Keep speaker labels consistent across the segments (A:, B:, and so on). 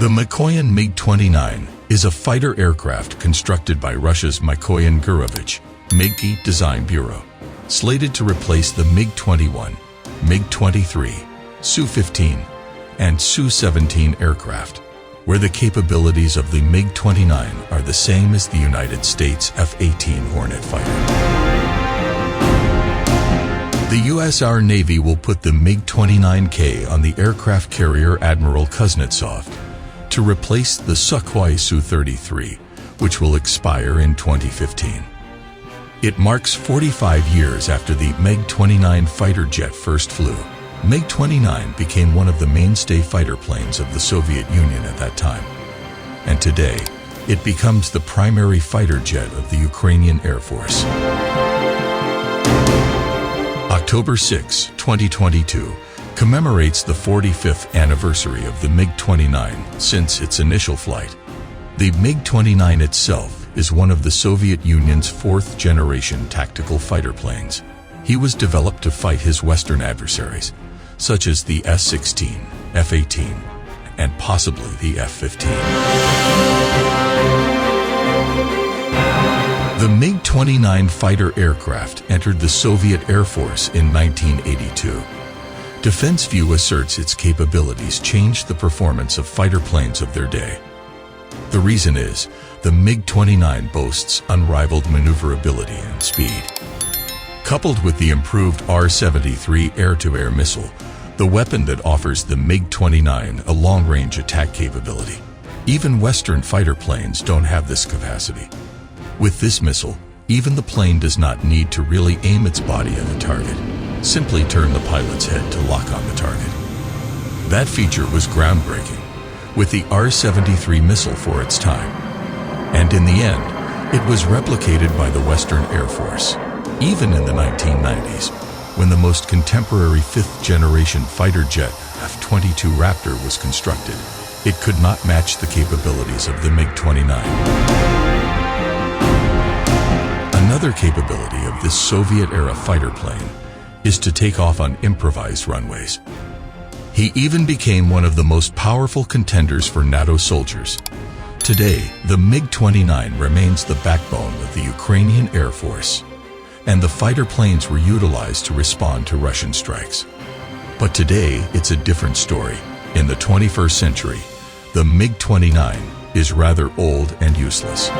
A: The Mikoyan Mig-29 is a fighter aircraft constructed by Russia's Mikoyan Design Bureau, slated to replace the Mig-21, Mig-23, Su-15, and Su-17 aircraft, where the capabilities of the Mig-29 are the same as the United States F-18 Hornet fighter. The U.S. Navy will put the Mig-29K on the aircraft carrier Admiral Kuznetsov to replace the Sukhoi Su-33, which will expire in 2015. It marks 45 years after the Mig-29 fighter jet first flew. Mig-29 became one of the mainstay fighter planes of the Soviet Union at that time, and today it becomes the primary fighter jet of the Ukrainian Air Force. October 6, 2022 commemorates the 45th anniversary of the Mig-29 since its initial flight. The Mig-29 itself is one of the Soviet Union's fourth-generation tactical fighter planes. He was developed to fight his Western adversaries, such as the S-16, F-18, and possibly the F-15. The Mig-29 fighter aircraft entered the Soviet Air Force in 1982. Defense View asserts its capabilities changed the performance of fighter planes of their day. The reason is, the Mig-29 boasts unrivaled maneuverability and speed. Coupled with the improved R-73 air-to-air missile, the weapon that offers the Mig-29 a long-range attack capability. Even Western fighter planes don't have this capacity. With this missile, even the plane does not need to really aim its body at the target. Simply turn the pilot's head to lock on the target. That feature was groundbreaking, with the R-73 missile for its time. And in the end, it was replicated by the Western Air Force. Even in the 1990s, when the most contemporary fifth-generation fighter jet F-22 Raptor was constructed, it could not match the capabilities of the Mig-29. Another capability of this Soviet-era fighter plane is to take off on improvised runways. He even became one of the most powerful contenders for NATO soldiers. Today, the Mig-29 remains the backbone of the Ukrainian Air Force, and the fighter planes were utilized to respond to Russian strikes. But today, it's a different story. In the 21st century, the Mig-29 is rather old and useless.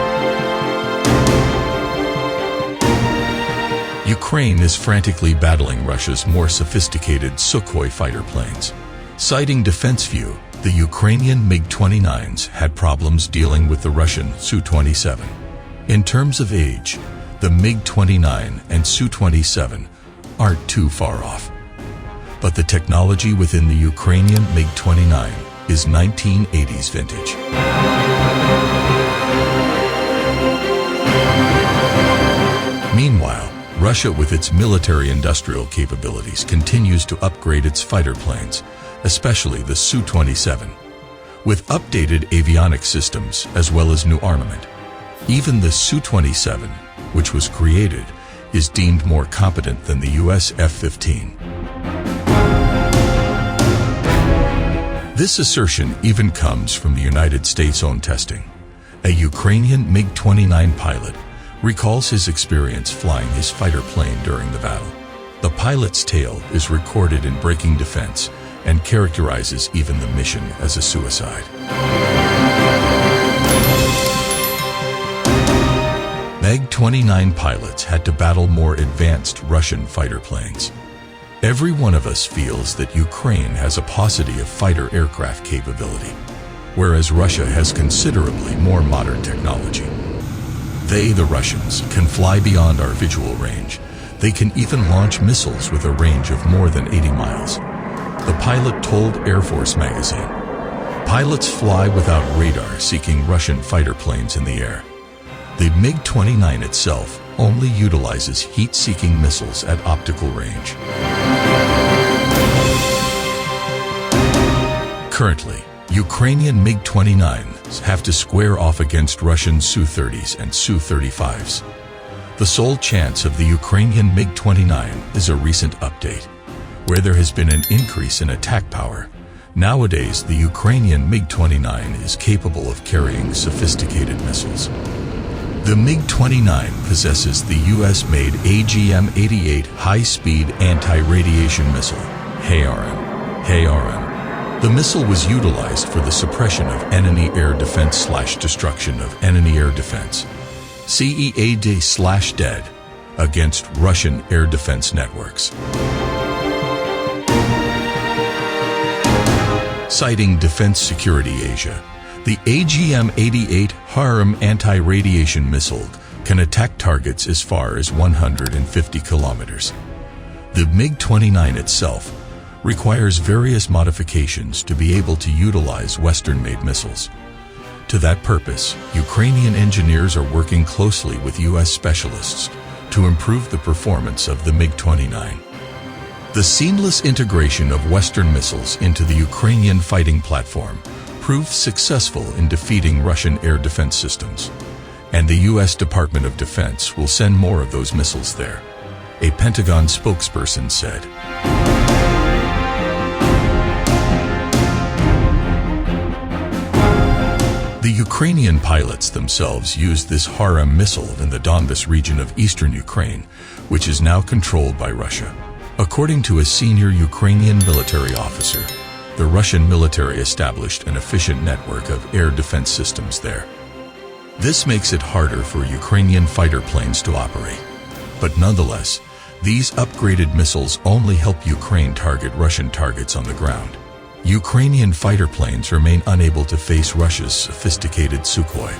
A: Ukraine is frantically battling Russia's more sophisticated Sukhoi fighter planes. Citing Defense View, the Ukrainian Mig-29s had problems dealing with the Russian Su-27. In terms of age, the Mig-29 and Su-27 aren't too far off. But the technology within the Ukrainian Mig-29 is 1980s vintage. Meanwhile, Russia, with its military-industrial capabilities, continues to upgrade its fighter planes, especially the Su-27, with updated avionics systems as well as new armament. Even the Su-27, which was created, is deemed more competent than the US F-15. This assertion even comes from the United States' own testing. A Ukrainian Mig-29 pilot recalls his experience flying his fighter plane during the battle. The pilot's tale is recorded in Breaking Defense and characterizes even the mission as a suicide. Mig-29 pilots had to battle more advanced Russian fighter planes. Every one of us feels that Ukraine has a paucity of fighter aircraft capability, whereas Russia has considerably more modern technology. They, the Russians, can fly beyond our visual range. They can even launch missiles with a range of more than 80 miles. The pilot told Air Force magazine, "Pilots fly without radar seeking Russian fighter planes in the air." The Mig-29 itself only utilizes heat-seeking missiles at optical range. Currently, Ukrainian Mig-29s have to square off against Russian Su-30s and Su-35s. The sole chance of the Ukrainian Mig-29 is a recent update, where there has been an increase in attack power. Nowadays, the Ukrainian Mig-29 is capable of carrying sophisticated missiles. The MiG-29 possesses the US-made AGM-88 high-speed anti-radiation missile, HARM. The missile was utilized for the suppression of enemy air defense/destruction of enemy air defense, CEAD/dead, against Russian air defense networks. Citing Defense Security Asia, the AGM-88 HARM anti-radiation missile can attack targets as far as 150 kilometers. The MiG-29 itself requires various modifications to be able to utilize Western-made missiles. To that purpose, Ukrainian engineers are working closely with US specialists to improve the performance of the MiG-29. The seamless integration of Western missiles into the Ukrainian fighting platform proved successful in defeating Russian air defense systems, and the US Department of Defense will send more of those missiles there, a Pentagon spokesperson said. The Ukrainian pilots themselves used this HARM missile in the Donbas region of eastern Ukraine, which is now controlled by Russia. According to a senior Ukrainian military officer, the Russian military established an efficient network of air defense systems there. This makes it harder for Ukrainian fighter planes to operate. But nonetheless, these upgraded missiles only help Ukraine target Russian targets on the ground. Ukrainian fighter planes remain unable to face Russia's sophisticated Sukhoi.